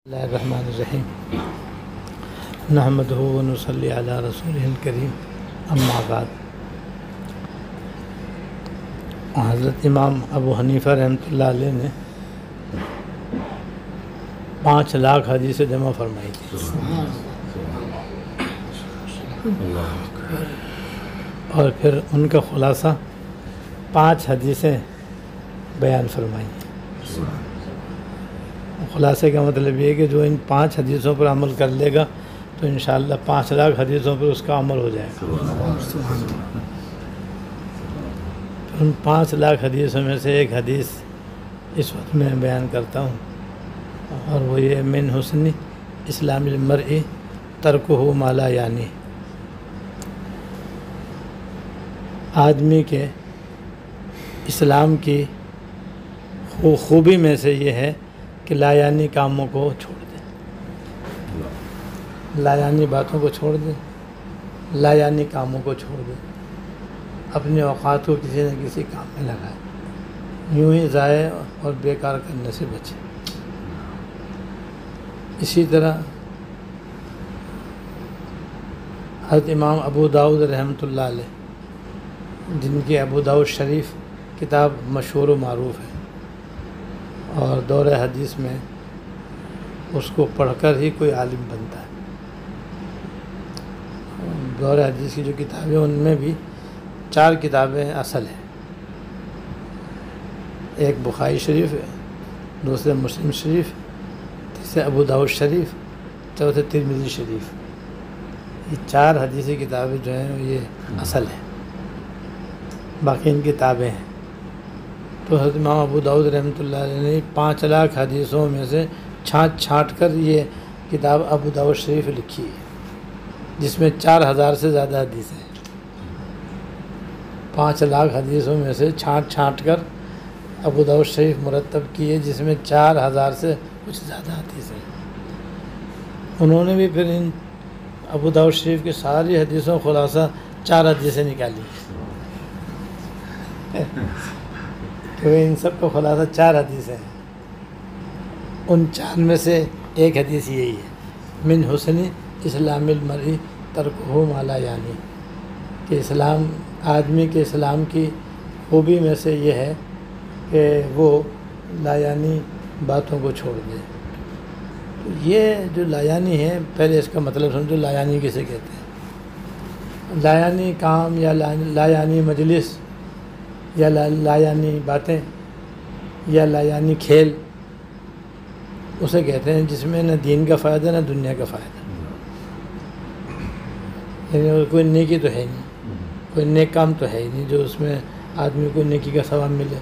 بسم اللہ الرحمن الرحیم نحمدہ و نصلی علی رسولہ الکریم اما بعد۔ حضرت امام ابو حنیفہ رحمۃ اللہ علیہ نے 5 لاکھ حدیثیں جمع فرمائی تھی، اور پھر ان کا خلاصہ 5 حدیثیں بیان فرمائی۔ خلاصے کا مطلب یہ ہے کہ جو ان 5 حدیثوں پر عمل کر لے گا تو انشاءاللہ 5 لاکھ حدیثوں پر اس کا عمل ہو جائے گا۔ ان 5 لاکھ حدیثوں میں سے ایک حدیث اس وقت میں بیان کرتا ہوں، اور وہ یہ من حسن اسلام المرء ترکہ ما لا یعنی۔ آدمی کے اسلام کی خوبی میں سے یہ ہے کہ لا یعنی کاموں کو چھوڑ دیں، لا یعنی باتوں کو چھوڑ دیں، لا یعنی کاموں کو چھوڑ دیں، اپنے اوقات کو کسی نہ کسی کام میں لگائیں، یوں ہی ضائع اور بیکار کرنے سے بچیں۔ اسی طرح حضرت امام ابو داؤد رحمۃ اللہ علیہ، جن کی ابو داؤد شریف کتاب مشہور و معروف ہے، اور دور حدیث میں اس کو پڑھ کر ہی کوئی عالم بنتا ہے۔ دور حدیث کی جو کتابیں ان میں بھی 4 کتابیں اصل ہیں، ایک بخاری شریف ہے، دوسرے مسلم شریف، تیسرے ابو داؤد شریف، چوتھے ترمذی شریف۔ یہ 4 حدیثی کتابیں جو ہیں یہ اصل ہیں، باقی ان کتابیں ہیں۔ تو حضرت امام ابو داؤد رحمۃ اللہ علیہ نے 5 لاکھ حدیثوں میں سے چھانٹ کر یہ کتاب ابو داؤد شریف لکھی ہے، جس میں 4000 سے زیادہ حدیثیں ہیں۔ 5 لاکھ حدیثوں میں سے چھانٹ کر ابو داؤد شریف مرتب کی ہے، جس میں 4000 سے کچھ زیادہ حدیثیں ہیں۔ انہوں نے بھی پھر ان ابو داؤد شریف کی ساری حدیثوں خلاصہ 4 حدیثیں نکالی، کہ ان سب کا خلاصہ 4 حدیثیں ہیں۔ ان 4 میں سے ایک حدیث یہی ہے، من حسن اسلام المرء ترکہ ما لا یعنی، کہ اسلام آدمی کے اسلام کی خوبی میں سے یہ ہے کہ وہ لا یعنی باتوں کو چھوڑ دے۔ تو یہ جو لا یعنی ہے، پہلے اس کا مطلب سمجھو لا یعنی کسے کہتے ہیں۔ لا یعنی کام یا لا یعنی مجلس یا لا یعنی باتیں یا لا یعنی کھیل اسے کہتے ہیں جس میں نہ دین کا فائدہ نہ دنیا کا فائدہ، یعنی کوئی نیکی تو ہے نہیں، کوئی نیک کام تو ہے ہی نہیں جو اس میں آدمی کو نیکی کا ثواب ملے۔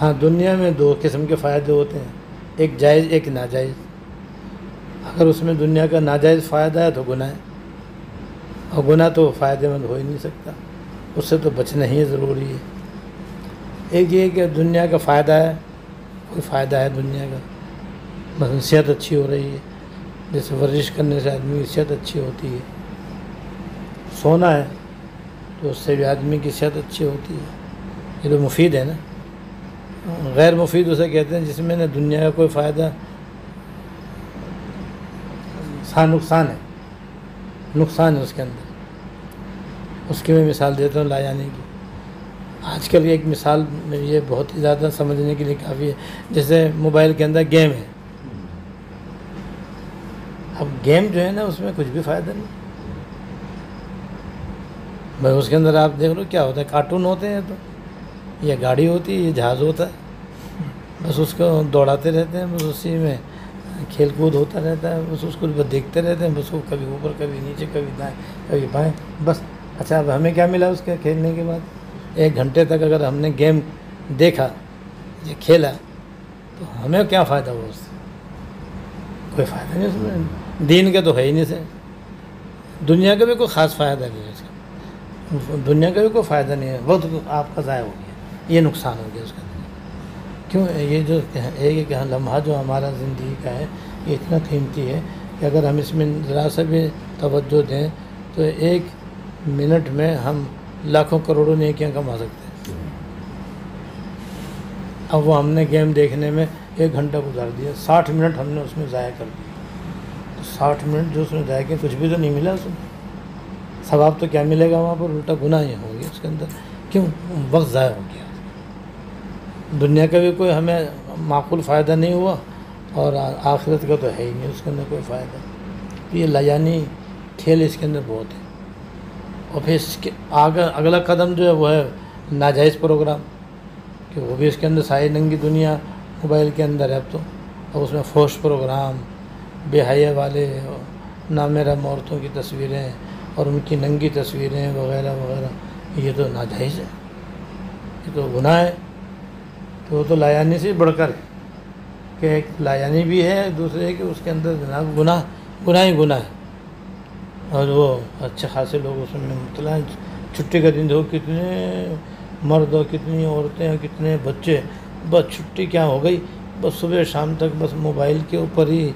ہاں، دنیا میں 2 قسم کے فائدے ہوتے ہیں، ایک جائز ایک ناجائز۔ اگر اس میں دنیا کا ناجائز فائدہ ہے تو گناہ ہے، اور گناہ تو فائدہ مند ہو ہی نہیں سکتا، اس سے تو بچنا ہی ضروری ہے۔ ایک یہ کہ دنیا کا فائدہ ہے، کوئی فائدہ ہے دنیا کا، مثلا صحت اچھی ہو رہی ہے، جیسے ورزش کرنے سے آدمی کی صحت اچھی ہوتی ہے، سونا ہے تو اس سے بھی آدمی کی صحت اچھی ہوتی ہے، یہ تو مفید ہے نا۔ غیر مفید اسے کہتے ہیں جس میں نہ دنیا کا کوئی فائدہ، نقصان ہے، نقصان ہے اس کے اندر۔ اس کی میں مثال دیتا ہوں لا یعنی کی۔ آج کل ایک مثال میں یہ بہت ہی زیادہ سمجھنے کے لیے کافی ہے، جیسے موبائل کے اندر گیم ہے۔ اب گیم جو ہے نا اس میں کچھ بھی فائدہ نہیں بھائی، اس کے اندر آپ دیکھ لو کیا ہوتا ہے، کارٹون ہوتے ہیں، تو یہ گاڑی ہوتی ہے، یہ جہاز ہوتا ہے، بس اس کو دوڑاتے رہتے ہیں، بس اسی میں کھیل کود ہوتا رہتا ہے، بس اس کو دیکھتے رہتے ہیں، بس وہ کبھی اوپر کبھی نیچے کبھی دائیں کبھی بائیں، بس۔ اچھا، اب ہمیں کیا ملا اس کے کھیلنے کے بعد؟ 1 گھنٹے تک اگر ہم نے گیم دیکھا یا کھیلا تو ہمیں کیا فائدہ ہوا اس سے؟ کوئی فائدہ نہیں اس میں، دین کا تو ہے ہی نہیں سے، دنیا کا بھی کوئی خاص فائدہ نہیں ہے اس کا، دنیا کا بھی کوئی فائدہ نہیں ہے، وقت آپ کا ضائع ہو گیا، یہ نقصان ہو گیا اس کا۔ کیوں؟ یہ جو ایک لمحہ جو ہمارا زندگی کا ہے یہ اتنا قیمتی ہے کہ اگر ہم اس میں ذرا سا بھی توجہ دیں تو 1 منٹ میں ہم لاکھوں کروڑوں نیکیاں کما سکتے ہیں۔ اب وہ ہم نے گیم دیکھنے میں 1 گھنٹہ گزار دیا، 60 منٹ ہم نے اس میں ضائع کر دیا. تو 60 منٹ جو اس میں ضائع کیا، کچھ بھی تو نہیں ملا اس میں. ثواب تو کیا ملے گا وہاں پر، الٹا گناہ ہی ہو گیا اس کے اندر. کیوں؟ وقت ضائع ہو گیا. دنیا کا بھی کوئی ہمیں معقول فائدہ نہیں ہوا، اور آخرت کا تو ہے ہی نہیں اس کے اندر کوئی فائدہ. یہ لایانی کھیل اس کے اندر بہت ہے. اور پھر اس کے اگلا قدم جو ہے وہ ہے ناجائز پروگرام، کہ وہ بھی اس کے اندر ساری ننگی دنیا موبائل کے اندر ہے اب تو. اور اس میں فحش پروگرام، بے حیا والے نامحرم عورتوں کی تصویریں اور ان کی ننگی تصویریں وغیرہ وغیرہ، یہ تو ناجائز ہے، یہ تو گناہ ہے. تو وہ تو لایانی سے بڑھ کر ہے کہ ایک لایانی بھی ہے، دوسرے کہ اس کے اندر جناب گناہ ہی گناہ ہے. اور وہ اچھے خاصے لوگ اس میں مبتلا ہیں. چھٹی کا دن دیکھو کتنے مرد اور کتنی عورتیں اور کتنے بچے، بس چھٹی کیا ہو گئی، بس صبح شام تک بس موبائل کے اوپر ہی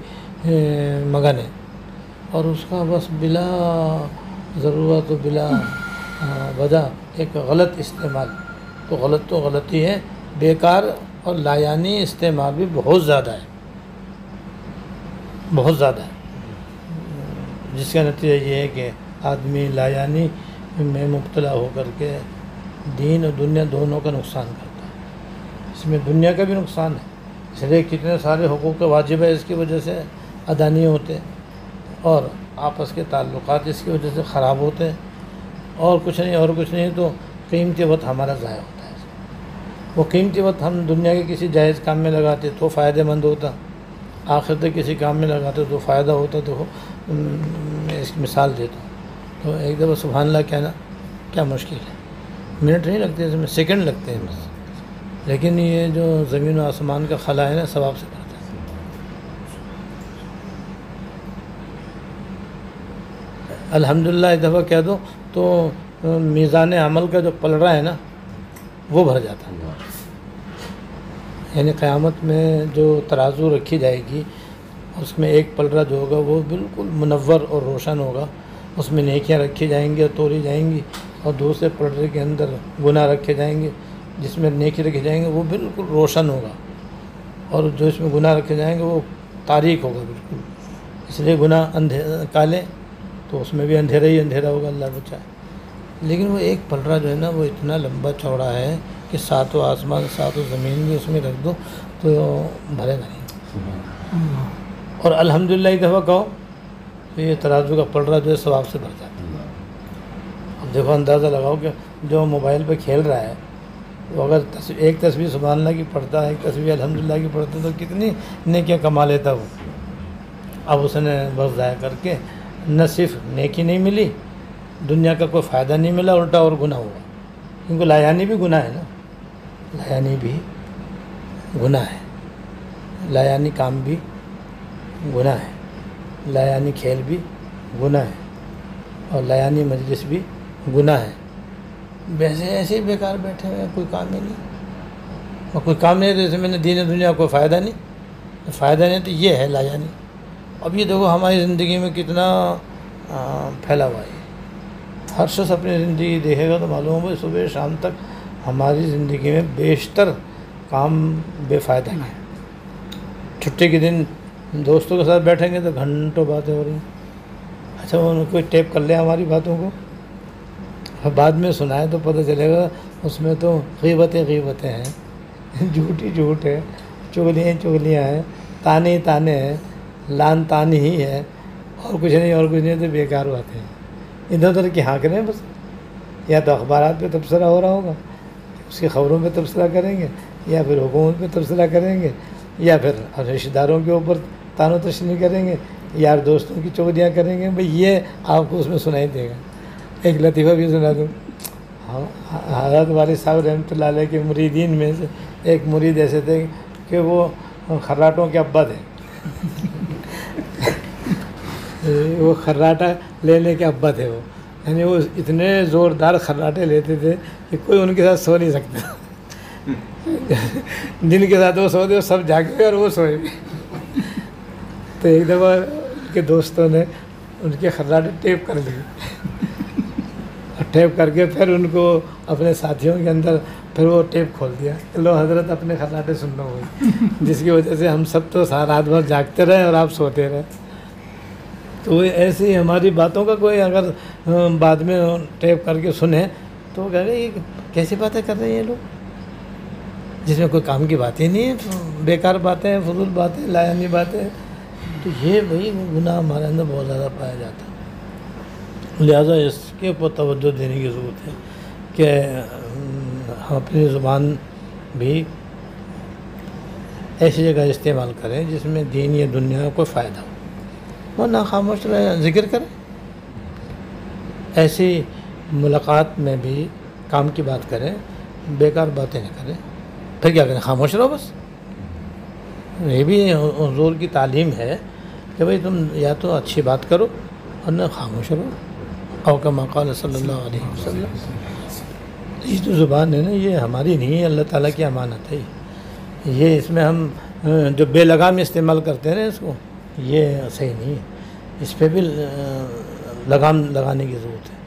مگن ہے. اور اس کا بس بلا ضرورت و بلا وجہ ایک غلط استعمال. تو غلط ہی ہے، بیکار اور لایانی استعمال بھی بہت زیادہ ہے، بہت زیادہ ہے، جس کا نتیجہ یہ ہے کہ آدمی لایانی میں مبتلا ہو کر کے دین اور دنیا دونوں کا نقصان کرتا ہے. اس میں دنیا کا بھی نقصان ہے، اس لیے کتنے سارے حقوق واجب ہے اس کی وجہ سے ادا نہیں ہوتے، اور آپس کے تعلقات اس کی وجہ سے خراب ہوتے ہیں. اور کچھ نہیں تو قیمتی وقت ہمارا ضائع ہوتا ہے. وہ قیمتی وقت ہم دنیا کے کسی جائز کام میں لگاتے تو فائدہ مند ہوتا، آخرت کے کسی کام میں لگاتے تو فائدہ ہوتا. تو میں اس کی مثال دیتا ہوں. تو ایک دفعہ سبحان اللہ کہنا کیا مشکل ہے، منٹ نہیں لگتے، اس میں سیکنڈ لگتے ہیں بس. لیکن یہ جو زمین و آسمان کا خلا ہے نا، ثواب سے بھرتا ہے. الحمدللہ ایک دفعہ کہہ دو تو میزان عمل کا جو پلڑا ہے نا وہ بھر جاتا ہے. یعنی قیامت میں جو ترازو رکھی جائے گی، اس میں ایک پلڑا جو ہوگا وہ بالکل منور اور روشن ہوگا، اس میں نیکیاں رکھی جائیں گی اور تولی جائیں گی. اور دوسرے پلڑے کے اندر گناہ رکھے جائیں گے، جس میں نیکی رکھی جائیں گے وہ بالکل روشن ہوگا، اور جو اس میں گناہ رکھے جائیں گے وہ تاریک ہوگا بالکل. اس لیے گناہ کالے تو اس میں بھی اندھیرا ہی اندھیرا ہوگا، اللہ بچائے. لیکن وہ ایک پلڑا جو ہے نا وہ اتنا لمبا چوڑا ہے کہ 7 آسمان 7 زمین بھی اس میں رکھ دو تو بھرے گا نہیں. اور الحمدللہ ایک دفعہ کہو تو یہ ترازو کا پلڑا جو ہے ثواب سے بھر جاتا ہے. اب دیکھو اندازہ لگاؤ کہ جو موبائل پہ کھیل رہا ہے وہ اگر ایک تصویر سبحان اللہ کی پڑھتا ہے، ایک تصویر الحمدللہ کی پڑھتا ہے، تو کتنی نیکیاں کما لیتا وہ. اب اس نے وقت ضائع کر کے نہ صرف نیکی نہیں ملی، دنیا کا کوئی فائدہ نہیں ملا، الٹا اور گناہ ہوا. کیونکہ لایانی بھی گناہ ہے نا، لایانی بھی گناہ ہے، لایانی کام بھی گناہ ہے، لایانی کھیل بھی گناہ ہے، اور لایانی مجلس بھی گناہ ہے. ویسے ایسے ہی بیکار بیٹھے ہوئے ہیں، کوئی کام ہی نہیں. اور کوئی کام نہیں تو جیسے میں نے دین دنیا کوئی فائدہ نہیں تو یہ ہے لایانی. اب یہ دیکھو ہماری زندگی میں کتنا پھیلا ہوا ہے. ہر شخص اپنی زندگی دیکھے گا تو معلوم ہوگا صبح شام تک ہماری زندگی میں بیشتر کام بے فائدہ ہیں. چھٹی کے دن دوستوں کے ساتھ بیٹھیں گے تو گھنٹوں باتیں ہو رہی ہیں. اچھا ان کوئی ٹیپ کر لے ہماری باتوں کو، اور بعد میں سنائے تو پتہ چلے گا اس میں تو غیبتیں ہیں، جھوٹ ہے، چغلیاں ہیں، تانے ہیں، لان تان ہی ہے، اور کچھ نہیں تو بیکار باتیں ہیں. ادھر ادھر کی ہانک رہے ہیں بس. یا تو اخبارات پہ تبصرہ ہو رہا ہوگا، اس کی خبروں پہ تبصرہ کریں گے، یا پھر حکومت پہ تبصرہ کریں گے، یا پھر رشتہ داروں کے اوپر تان و تشنیع کریں گے، یار دوستوں کی چغلیاں کریں گے. بھئی یہ آپ کو اس میں سنائی دے گا. ایک لطیفہ بھی سنا دوں. حضرت والد صاحب رحمۃ اللہ علیہ کے مریدین میں سے ایک مرید ایسے تھے کہ وہ خراٹوں کے ابا تھے. وہ خراٹا لینے کے ابا تھے وہ. یعنی وہ اتنے زوردار خراٹے لیتے تھے کہ کوئی ان کے ساتھ سو نہیں سکتا. جن کے ساتھ وہ سوتے وہ سب جاگے اور وہ سوئے. تو ایک دفعہ ان کے دوستوں نے ان کے خراٹے ٹیپ کر لیے، ٹیپ کر کے پھر ان کو اپنے ساتھیوں کے اندر پھر وہ ٹیپ کھول دیا کہ لو حضرت اپنے خراٹے سننا ہوئی، جس کی وجہ سے ہم سب تو رات بھر جاگتے رہے اور آپ سوتے رہے۔ تو ایسی ہماری باتوں کا کوئی اگر بعد میں ٹیپ کر کے سنے تو وہ کہے گا یہ کیسی باتیں کر رہے ہیں یہ لوگ، جس میں کوئی کام کی باتیں نہیں ہیں، بیکار باتیں ہیں، فضول باتیں، لایانی باتیں۔ تو یہ بھائی گناہ ہمارے اندر بہت زیادہ پایا جاتا ہے، لہٰذا اس کے اوپر توجہ دینے کی ضرورت ہے کہ ہم اپنی زبان بھی ایسی جگہ استعمال کریں جس میں دین یا دنیا کو فائدہ ہو، ورنہ خاموش رہے، ذکر کریں۔ ایسی ملاقات میں بھی کام کی بات کریں، بیکار باتیں نہ کریں۔ پھر کیا کریں؟ خاموش رہو بس۔ یہ بھی حضور کی تعلیم ہے کہ بھئی تم یا تو اچھی بات کرو ورنہ خاموش رہو، او کما قال صلی اللہ علیہ وسلم۔ یہ جو زبان ہے نا یہ ہماری نہیں ہے، اللہ تعالیٰ کی امانت ہے۔ یہ اس میں ہم جو بے لگام استعمال کرتے ہیں نا اس کو، یہ صحیح نہیں ہے، اس پہ بھی لگام لگانے کی ضرورت ہے۔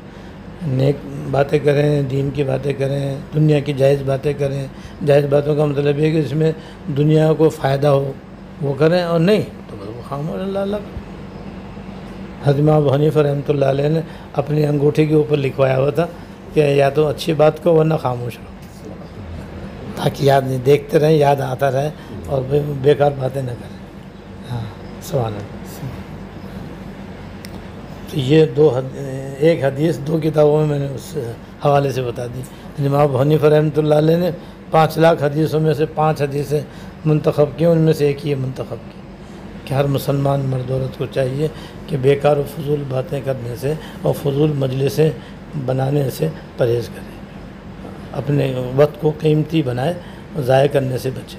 نیک باتیں کریں، دین کی باتیں کریں، دنیا کی جائز باتیں کریں۔ جائز باتوں کا مطلب یہ ہے کہ جس میں دنیا کو فائدہ ہو وہ کریں، اور نہیں تو بس وہ خاموش اللہ اللہ کریں۔ حضرت ابو حنیفہ رحمۃ اللہ علیہ نے اپنی انگوٹھی کے اوپر لکھوایا ہوا تھا کہ یا تو اچھی بات کو ورنہ خاموش رہو، تاکہ یاد نہیں، دیکھتے رہیں، یاد آتا رہے اور بیکار باتیں نہ کریں۔ ہاں سبحان اللہ۔ تو یہ ایک حدیث دو کتابوں میں نے اس حوالے سے بتا دی۔ امام ابو حنیفہ رحمۃ اللہ علیہ نے 5 لاکھ حدیثوں میں سے 5 حدیثیں منتخب کی، ان میں سے ایک ہی منتخب کی کہ ہر مسلمان مرد عورت کو چاہیے کہ بیکار و فضول باتیں کرنے سے اور فضول مجلسیں بنانے سے پرہیز کرے، اپنے وقت کو قیمتی بنائے، ضائع کرنے سے بچے۔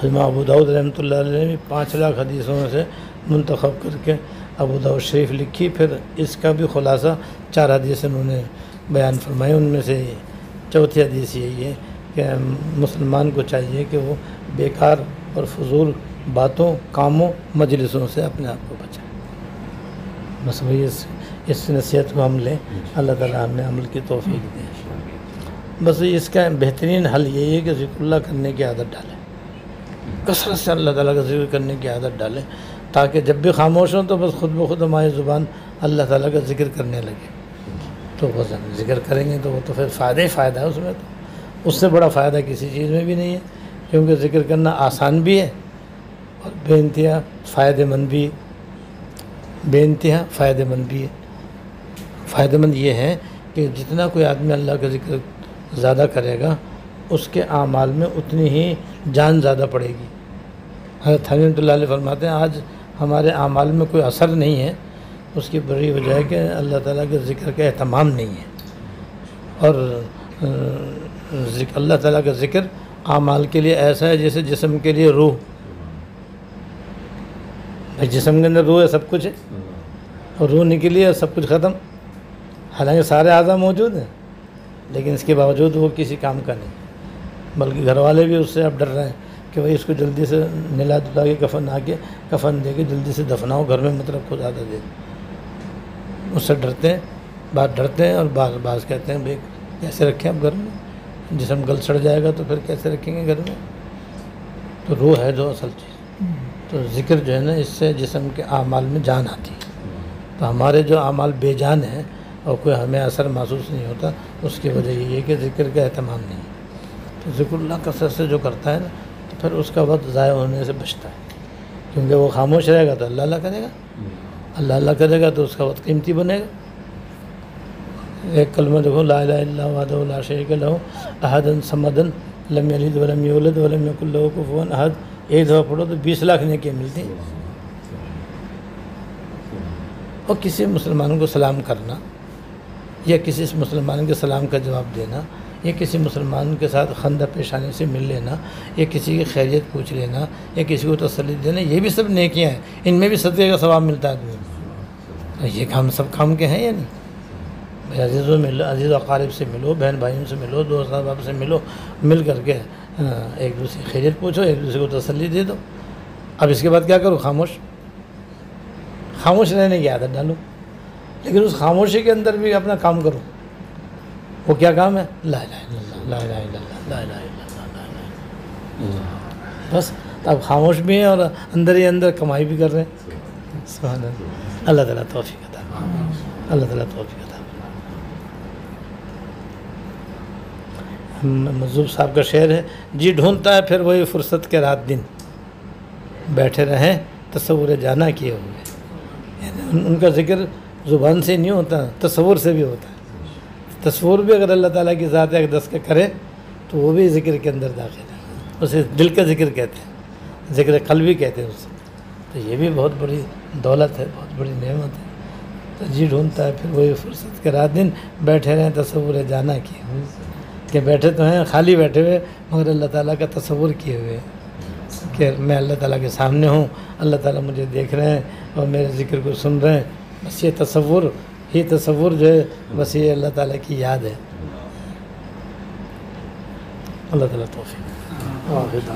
امام ابو داؤد رحمۃ اللہ علیہ نے بھی 5 لاکھ حدیثوں میں سے منتخب کر کے ابو داؤد شریف لکھی، پھر اس کا بھی خلاصہ 4 حدیث انہوں نے بیان فرمائے۔ ان میں سے چوتھی حدیث یہی ہے کہ مسلمان کو چاہیے کہ وہ بیکار اور فضول باتوں، کاموں، مجلسوں سے اپنے آپ کو بچائے۔ بس وہی اس نصیحت کو ہم لیں، اللہ تعالیٰ ہمیں عمل کی توفیق دے۔ بس اس کا بہترین حل یہی ہے کہ ذکر اللہ کرنے کی عادت ڈالیں، کثرت سے اللہ تعالیٰ کا ذکر کرنے کی عادت ڈالیں، تاکہ جب بھی خاموش ہوں تو بس خود بخود ہماری زبان اللہ تعالیٰ کا ذکر کرنے لگے۔ تو بس ذکر کریں گے تو وہ تو پھر فائدہ ہی فائدہ ہے اس میں، تو اس سے بڑا فائدہ کسی چیز میں بھی نہیں ہے، کیونکہ ذکر کرنا آسان بھی ہے اور بے انتہا فائدہ مند بھی، بے انتہا فائدہ مند بھی ہے۔ فائدہ مند یہ ہے کہ جتنا کوئی آدمی اللہ کا ذکر زیادہ کرے گا اس کے اعمال میں اتنی ہی جان زیادہ پڑے گی۔ حضرت رحمۃ اللہ علیہ فرماتے ہیں آج ہمارے اعمال میں کوئی اثر نہیں ہے، اس کی بڑی وجہ ہے کہ اللہ تعالیٰ کے ذکر کا اہتمام نہیں ہے، اور اللہ تعالیٰ کا ذکر اعمال کے لیے ایسا ہے جیسے جسم کے لیے روح۔ بھائی جسم کے اندر روح ہے، سب کچھ ہے، اور روح نکلی ہے سب کچھ ختم، حالانکہ سارے اعضاء موجود ہیں لیکن اس کے باوجود وہ کسی کام کا نہیں، بلکہ گھر والے بھی اس سے اب ڈر رہے ہیں کہ بھائی اس کو جلدی سے نلا دھلا کے کفن دے کے جلدی سے دفناؤ، گھر میں مت رکھو زیادہ دیر۔ اس سے ڈرتے ہیں، بعض ڈرتے ہیں اور بعض کہتے ہیں بھائی کیسے رکھیں اب گھر میں، جسم گل سڑ جائے گا تو پھر کیسے رکھیں گے گھر میں۔ تو روح ہے جو اصل چیز، تو ذکر جو ہے نا اس سے جسم کے اعمال میں جان آتی ہے۔ تو ہمارے جو اعمال بے جان ہیں اور کوئی ہمیں اثر محسوس نہیں ہوتا، اس کی وجہ یہ ہے کہ ذکر کا اہتمام نہیں ہے۔ تو ذکر اللہ کثرت سے جو کرتا ہے نا تو پھر اس کا وقت ضائع ہونے سے بچتا ہے، کیونکہ وہ خاموش رہے گا تو اللہ اللہ کرے گا، اللہ اللہ کرے گا تو اس کا وقت قیمتی بنے گا۔ ایک کلمہ دیکھو، لا الہ الا اللہ وحدہ لا شریک لہ احد الصمد لم یلد ولم یولد ولم یکن لہ کفوا احد، ایک دفعہ پڑھو تو 20 لاکھ نیکیاں ملتی ہیں۔ اور کسی مسلمان کو سلام کرنا یا کسی مسلمان کے سلام کا جواب دینا یا کسی مسلمان کے ساتھ خندہ پیشانی سے مل لینا یا کسی کی خیریت پوچھ لینا یا کسی کو تسلی دینا، یہ بھی سب نیکیاں ہیں، ان میں بھی صدقے کا ثواب ملتا ہے آدمی کو۔ یہ کام سب کام کے ہیں یا نہیں؟ بھائی عزیزوں ملو، عزیز و اقارب سے ملو، بہن بھائیوں سے ملو، دوست احباب سے ملو، مل کر کے ایک دوسرے کی خیریت پوچھو، ایک دوسرے کو تسلی دے دو۔ اب اس کے بعد کیا کرو؟ خاموش رہنے کی عادت ڈالو، لیکن اس خاموشی کے اندر بھی اپنا کام کرو، وہ کیا کام ہے؟ لا الہ الا اللہ، لا الہ الا اللہ، لا الہ الا اللہ، لا الہ الا اللہ۔ بس اب خاموش بھی ہیں اور اندر ہی اندر کمائی بھی کر رہے ہیں۔ سبحان اللہ، اللہ تعالیٰ توفیق عطا فرمائے، اللہ تعالیٰ توفیق عطا فرمائے۔ مظہور صاحب کا شعر ہے، جی ڈھونڈتا ہے پھر وہی فرصت کے رات دن، بیٹھے رہیں تصور جانا کیے ہوئے۔ یعنی ان کا ذکر زبان سے نہیں ہوتا، تصور سے بھی ہوتا ہے۔ تصور بھی اگر اللہ تعالیٰ کی ذات اقدس کا کرے تو وہ بھی ذکر کے اندر داخل ہے، اسے دل کا ذکر کہتے ہیں، ذکر قلبی کہتے ہیں اسے۔ تو یہ بھی بہت بڑی دولت ہے، بہت بڑی نعمت ہے۔ تو جی ڈھونڈتا ہے پھر وہی فرصت کے رات دن، بیٹھے رہیں تصور جانا کیے ہوئے، کہ بیٹھے تو ہیں خالی بیٹھے ہوئے مگر اللہ تعالیٰ کا تصور کیے ہوئے کہ میں اللہ تعالیٰ کے سامنے ہوں، اللہ تعالیٰ مجھے دیکھ رہے ہیں اور میرے ذکر کو سن رہے ہیں۔ بس یہ تصور جو ہے بس یہ اللہ تعالیٰ کی یاد ہے۔ اللہ تعالیٰ توفیق۔